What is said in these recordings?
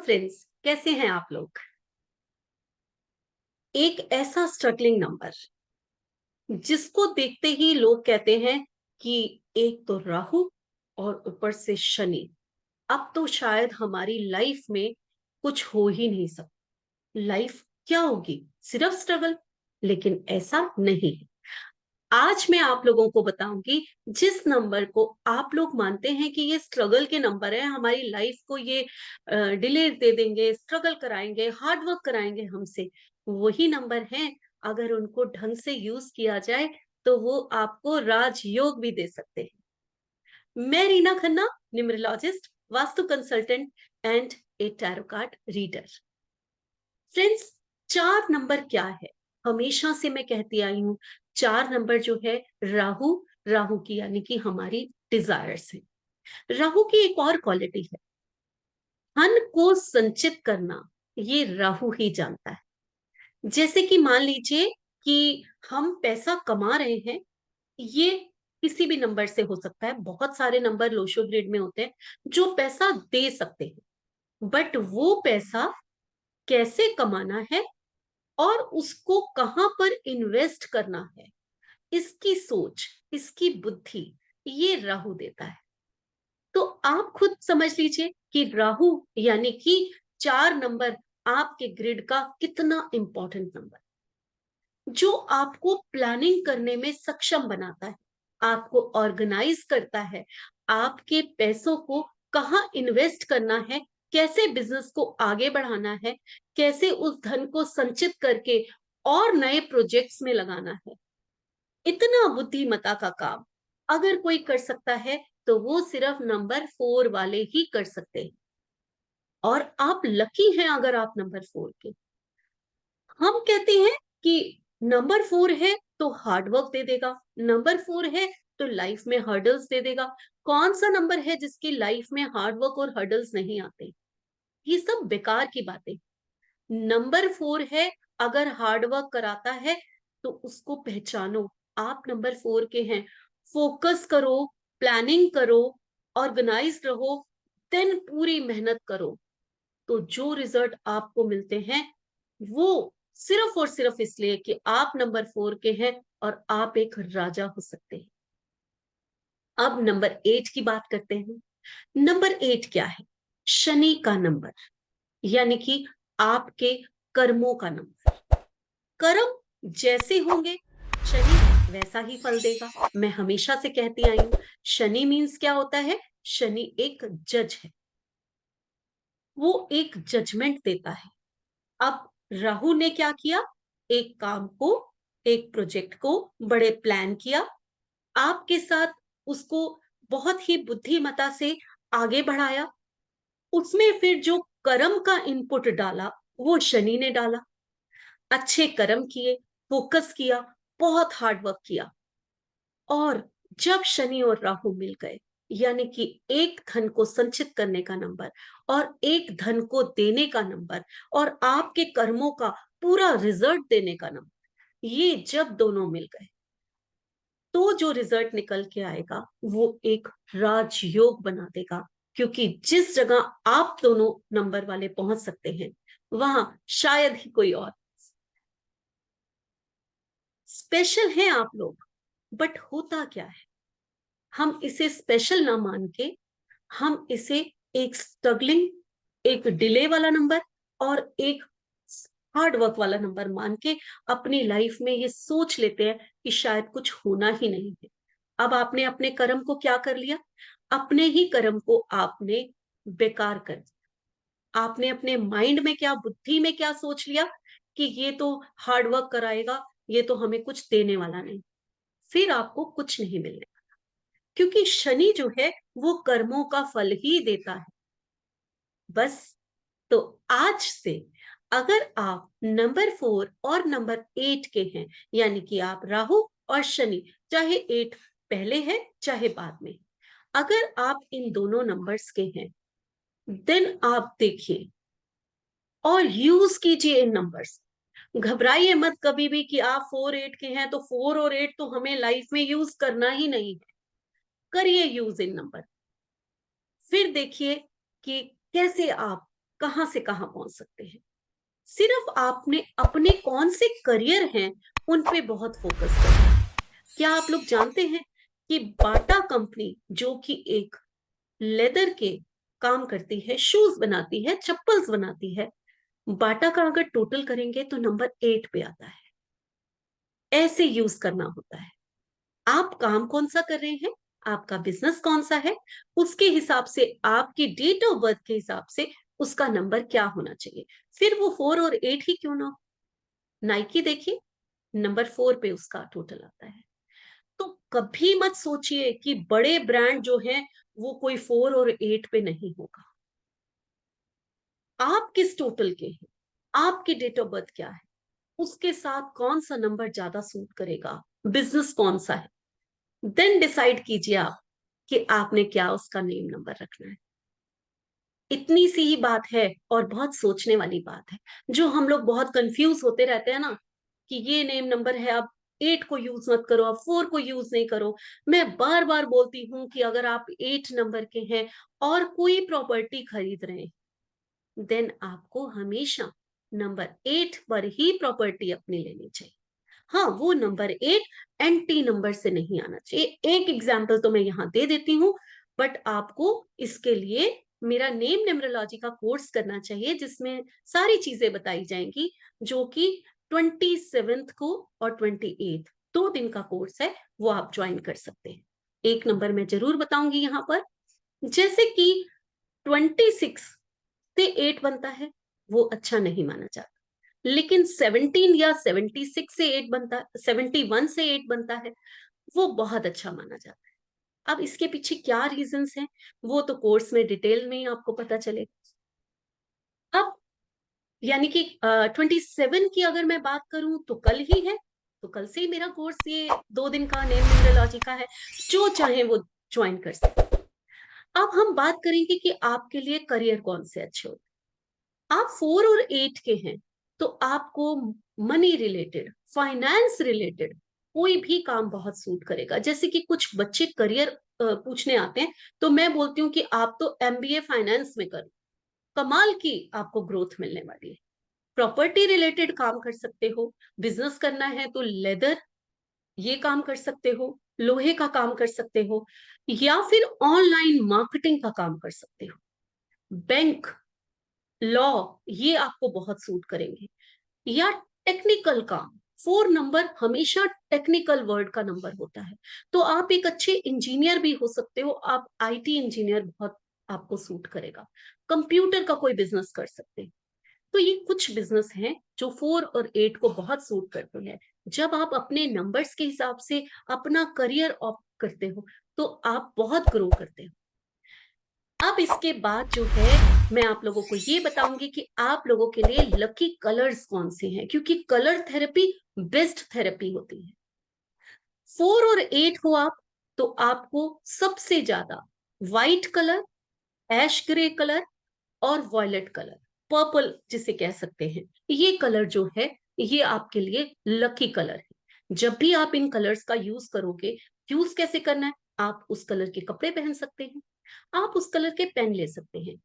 Friends, कैसे हैं आप लोग? एक ऐसा स्ट्रगलिंग नंबर जिसको देखते ही लोग कहते हैं कि एक तो राहु और ऊपर से शनि। अब तो शायद हमारी लाइफ में कुछ हो ही नहीं सकता। लाइफ क्या होगी? सिर्फ स्ट्रगल। लेकिन ऐसा नहीं है। आज मैं आप लोगों को बताऊंगी जिस नंबर को आप लोग मानते हैं कि ये स्ट्रगल के नंबर है, हमारी लाइफ को ये डिले दे देंगे, स्ट्रगल कराएंगे, हार्ड वर्क कराएंगे हमसे। वही नंबर हैं। अगर उनको ढंग से यूज किया जाए तो वो आपको राजयोग भी दे सकते हैं। मैं Reena Khanna, numerologist, vastu consultant and A tarot card reader. Friends, चार नंबर क्या है? हमेशा से मैं कहती आई हूं, चार नंबर जो है राहु, राहु की यानी कि हमारी डिजायर्स है। राहु की एक और क्वालिटी है, धन को संचित करना। ये राहु ही जानता है। जैसे कि मान लीजिए कि हम पैसा कमा रहे हैं, ये किसी भी नंबर से हो सकता है। बहुत सारे नंबर लोशो ग्रिड में होते हैं जो पैसा दे सकते हैं, बट वो पैसा कैसे कमाना है और उसको कहां पर इन्वेस्ट करना है, इसकी सोच, इसकी बुद्धि, ये राहु देता है। तो आप खुद समझ लीजिए कि राहु यानी कि चार नंबर आपके ग्रिड का कितना इंपॉर्टेंट नंबर, जो आपको प्लानिंग करने में सक्षम बनाता है, आपको ऑर्गेनाइज करता है, आपके पैसों को कहाँ इन्वेस्ट करना है, कैसे बिजनेस को आगे बढ़ाना है, कैसे उस धन को संचित करके और नए प्रोजेक्ट्स में लगाना है। इतना बुद्धिमता का काम अगर कोई कर सकता है तो वो सिर्फ नंबर 4 वाले ही कर सकते हैं। और आप लकी हैं अगर आप नंबर 4 के। हम कहते हैं कि नंबर 4 है तो हार्ड वर्क दे देगा, नंबर 4 है तो लाइफ में हर्डल्स दे देगा। कौन सा नंबर है जिसकी लाइफ में हार्ड वर्क और हर्डल्स नहीं आते? ये सब बेकार की बातें। नंबर 4 है, अगर हार्ड वर्क कराता है तो उसको पहचानो। आप नंबर 4 के हैं। फोकस करो, प्लानिंग करो, ऑर्गेनाइज रहो, देन पूरी मेहनत करो, तो जो रिजल्ट आपको मिलते हैं वो सिर्फ और सिर्फ इसलिए कि आप नंबर 4 के हैं और आप एक राजा हो सकते हैं। अब नंबर 8 की बात करते हैं। नंबर 8 क्या है? शनि का नंबर, यानी कि आपके कर्मों का नंबर। कर्म जैसे होंगे, शनि वैसा ही फल देगा। मैं हमेशा से कहती आई हूं, शनि मीन्स क्या होता है? शनि एक जज है, वो एक जजमेंट देता है। अब राहु ने क्या किया? एक काम को, एक प्रोजेक्ट को बड़े प्लान किया, आपके साथ उसको बहुत ही बुद्धिमता से आगे बढ़ाया। उसमें फिर जो कर्म का इनपुट डाला वो शनि ने डाला। अच्छे कर्म किए, फोकस किया, बहुत हार्ड वर्क किया, और जब शनि और राहु मिल गए, यानी कि एक धन को संचित करने का नंबर और एक धन को देने का नंबर और आपके कर्मों का पूरा रिजल्ट देने का नंबर, ये जब दोनों मिल गए तो जो रिजल्ट निकल के आएगा वो एक राजयोग बना देगा। क्योंकि जिस जगह आप दोनों नंबर वाले पहुंच सकते हैं वहां शायद ही कोई और। स्पेशल हैं आप लोग, बट होता क्या है, हम इसे स्पेशल ना मान के हम इसे एक स्ट्रगलिंग, एक डिले वाला नंबर और एक हार्ड वर्क वाला नंबर मान के अपनी लाइफ में ये सोच लेते हैं कि शायद कुछ होना ही नहीं है। अब आपने अपने कर्म को क्या कर लिया? अपने ही कर्म को आपने बेकार कर दिया। आपने अपने माइंड में क्या, बुद्धि में क्या सोच लिया कि ये तो हार्ड वर्क कराएगा, ये तो हमें कुछ देने वाला नहीं। फिर आपको कुछ नहीं मिलने, क्योंकि शनि जो है वो कर्मों का फल ही देता है। बस, तो आज से अगर आप नंबर 4 और नंबर 8 के हैं, यानी कि आप राहु और शनि, चाहे 8 पहले है चाहे बाद में, अगर आप इन दोनों नंबर्स के हैं, देन आप देखिए और यूज कीजिए इन नंबर्स। घबराइए मत कभी भी कि आप 4 8 के हैं तो 4 और 8 तो हमें लाइफ में यूज करना ही नहीं है। करिए यूज इन नंबर, फिर देखिए कि कैसे आप कहां से कहां पहुंच सकते हैं। सिर्फ आपने अपने कौन से करियर हैं उन पे बहुत फोकस करना है। क्या आप लोग जानते हैं कि बाटा कंपनी, जो कि एक लेदर के काम करती है, शूज बनाती है, चप्पल्स बनाती है, बाटा का अगर टोटल करेंगे तो नंबर 8 पे आता है। ऐसे यूज करना होता है। आप काम कौन सा कर रहे हैं, आपका बिजनेस कौन सा है, उसके हिसाब से, आपकी डेट ऑफ बर्थ के हिसाब से उसका नंबर क्या होना चाहिए। फिर वो 4 और 8 ही क्यों ना हो। नाइकी देखिए, नंबर 4 पे उसका टोटल आता है। तो कभी मत सोचिए कि बड़े ब्रांड जो हैं वो कोई 4 और 8 पे नहीं होगा। आप किस टोटल के हैं, आपकी डेट ऑफ बर्थ क्या है, उसके साथ कौन सा नंबर ज्यादा सूट करेगा, बिजनेस कौन सा है, देन डिसाइड कीजिए आप कि आपने क्या उसका नेम नंबर रखना है। इतनी सी ही बात है और बहुत सोचने वाली बात है। जो हम लोग बहुत कंफ्यूज होते रहते हैं ना, कि ये नेम नंबर है, आप 8 को यूज मत करो, आप 4 को यूज नहीं करो। मैं बार बार बोलती हूँ कि अगर आप 8 नंबर के हैं और कोई प्रॉपर्टी खरीद रहे हैं, देन आपको हमेशा नंबर 8 पर ही प्रॉपर्टी अपनी लेनी चाहिए। हाँ, वो नंबर 8 एंटी नंबर से नहीं आना चाहिए। एक एग्जाम्पल तो मैं यहाँ दे देती हूँ, बट आपको इसके लिए मेरा नेम न्यूमरोलॉजी का कोर्स करना चाहिए, जिसमें सारी चीजें बताई जाएंगी, जो कि 27th को और 28th, 2 दिन का कोर्स है, वो आप ज्वाइन कर सकते हैं। एक नंबर मैं जरूर बताऊंगी यहाँ पर। जैसे कि 26 से 8 बनता है, वो अच्छा नहीं माना जाता। लेकिन 17 या 76 से 8 बनता है, 71 से 8 बनता है, वो बहुत अच्छा माना जाता है। अब इसके पीछे क्या रीजंस हैं, वो तो कोर्स में डिटेल में ही आपको पता चलेगा। अब यानी कि 27 की अगर मैं बात करूं तो कल ही है, तो कल से ही मेरा कोर्स ये 2 दिन का नेम न्यूमरोलॉजी का है, जो चाहे वो ज्वाइन कर सकते। अब हम बात करेंगे कि आपके लिए करियर कौन से अच्छे होते हैं। आप 4 और 8 के हैं, तो आपको मनी रिलेटेड, फाइनेंस रिलेटेड कोई भी काम बहुत सूट करेगा। जैसे कि कुछ बच्चे करियर पूछने आते हैं, तो मैं बोलती हूँ कि आप तो एमबीए फाइनेंस में करो, कमाल की आपको ग्रोथ मिलने वाली है। प्रॉपर्टी रिलेटेड काम कर सकते हो, बिजनेस करना है तो लेदर, ये काम कर सकते हो, लोहे का काम कर सकते हो, या फिर ऑनलाइन मार्केटिंग का काम कर सकते हो, बैंक, लॉ, ये आपको बहुत सूट करेंगे। या टेक्निकल काम, 4 नंबर हमेशा टेक्निकल वर्ड का नंबर होता है, तो आप एक अच्छे इंजीनियर भी हो सकते हो। आप आईटी इंजीनियर बहुत आपको सूट करेगा। कंप्यूटर का कोई बिजनेस कर सकते हैं। तो ये कुछ बिजनेस हैं जो 4 और 8 को बहुत सूट करते हैं। जब आप अपने नंबर्स के हिसाब से अपना करियर ऑप्ट करते हो, तो आप बहुत ग्रो करते हो। अब इसके बाद जो है, मैं आप लोगों को ये बताऊंगी कि आप लोगों के लिए लकी कलर्स कौन से हैं, क्योंकि कलर थेरेपी बेस्ट थेरेपी होती है। 4 और 8 हो आप, तो आपको सबसे ज्यादा white colour, ash grey colour और वॉयलेट कलर, पर्पल जिसे कह सकते हैं, ये कलर जो है, ये आपके लिए लकी कलर है। जब भी आप इन कलर्स का यूज करोगे, यूज कैसे करना है, आप उस कलर के कपड़े पहन सकते हैं, आप उस कलर के पेन ले सकते हैं,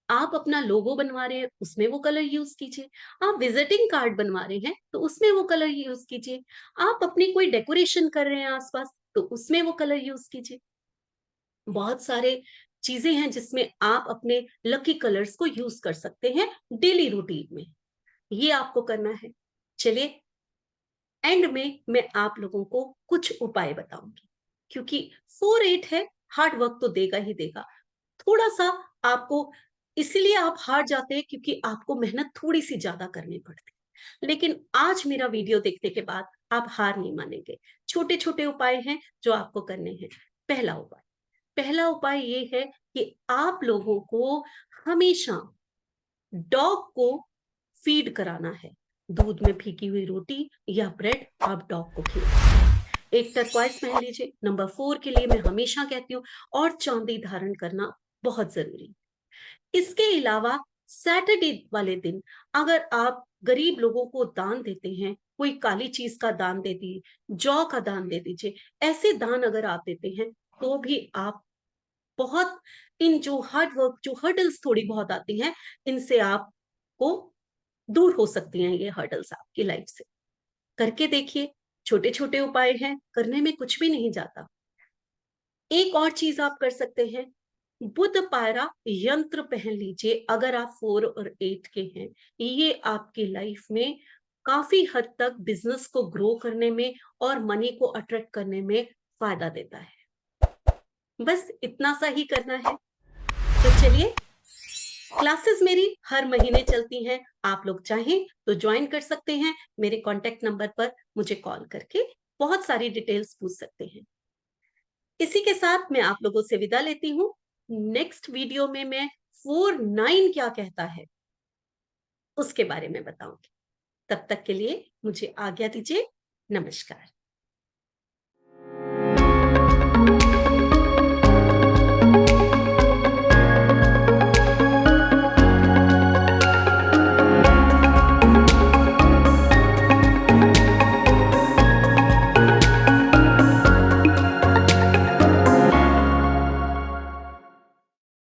आप अपना लोगो बनवा रहे हैं उसमें वो कलर यूज कीजिए, आप विजिटिंग कार्ड बनवा रहे हैं तो उसमें वो कलर यूज कीजिए, आप अपनी कोई डेकोरेशन कर रहे हैं आसपास तो उसमें वो कलर यूज कीजिए। बहुत सारे चीजें हैं जिसमें आप अपने लकी कलर्स को यूज कर सकते हैं डेली रूटीन में। ये आपको करना है। चलिए, एंड में मैं आप लोगों को कुछ उपाय बताऊंगी, क्योंकि 4-8 है, हार्ड वर्क तो देगा ही देगा। थोड़ा सा आपको, इसलिए आप हार जाते हैं क्योंकि आपको मेहनत थोड़ी सी ज्यादा करनी पड़ती है। लेकिन आज मेरा वीडियो देखने के बाद आप हार नहीं मानेंगे। छोटे छोटे उपाय हैं जो आपको करने हैं। पहला उपाय ये है कि आप लोगों को हमेशा डॉग को फीड कराना है। दूध में भीगी हुई रोटी या ब्रेड आप डॉग को खिलाएं। एक टर्क्वाइज पहन लीजिए, नंबर 4 के लिए मैं हमेशा कहती हूँ, और चांदी धारण करना बहुत जरूरी। इसके अलावा सैटरडे वाले दिन अगर आप गरीब लोगों को दान देते हैं, कोई काली चीज का दान दे दीजिए, जौ का दान दे दीजिए, ऐसे दान अगर आप देते हैं तो भी आप बहुत इन जो हार्ड वर्क, जो हर्डल्स थोड़ी बहुत आती हैं, इनसे आपको दूर हो सकती हैं ये हर्डल्स आपकी लाइफ से। करके देखिए, छोटे-छोटे उपाय हैं, करने में कुछ भी नहीं जाता। एक और चीज़ आप कर सकते हैं, बुध पायरा यंत्र पहन लीजिए अगर आप 4 और 8 के हैं। ये आपकी लाइफ में काफ़ी हद तक बिज़नेस को ग्रो करने में और मनी को अट्रैक्ट करने में फ़ायदा देता है। बस इतना सा ही करना है। तो चलिए, क्लासेस मेरी हर महीने चलती हैं। आप लोग चाहें तो जॉइन कर सकते हैं। मेरे कॉन्टैक्ट नंबर पर मुझे कॉल करके बहुत सारी डिटेल्स पूछ सकते हैं। इसी के साथ मैं आप लोगों से विदा लेती हूँ। नेक्स्ट वीडियो में मैं 4-9 क्या कहता है, उसके बारे में बताऊँगी। तब तक के लिए मुझे आज्ञा दीजिए। नमस्कार।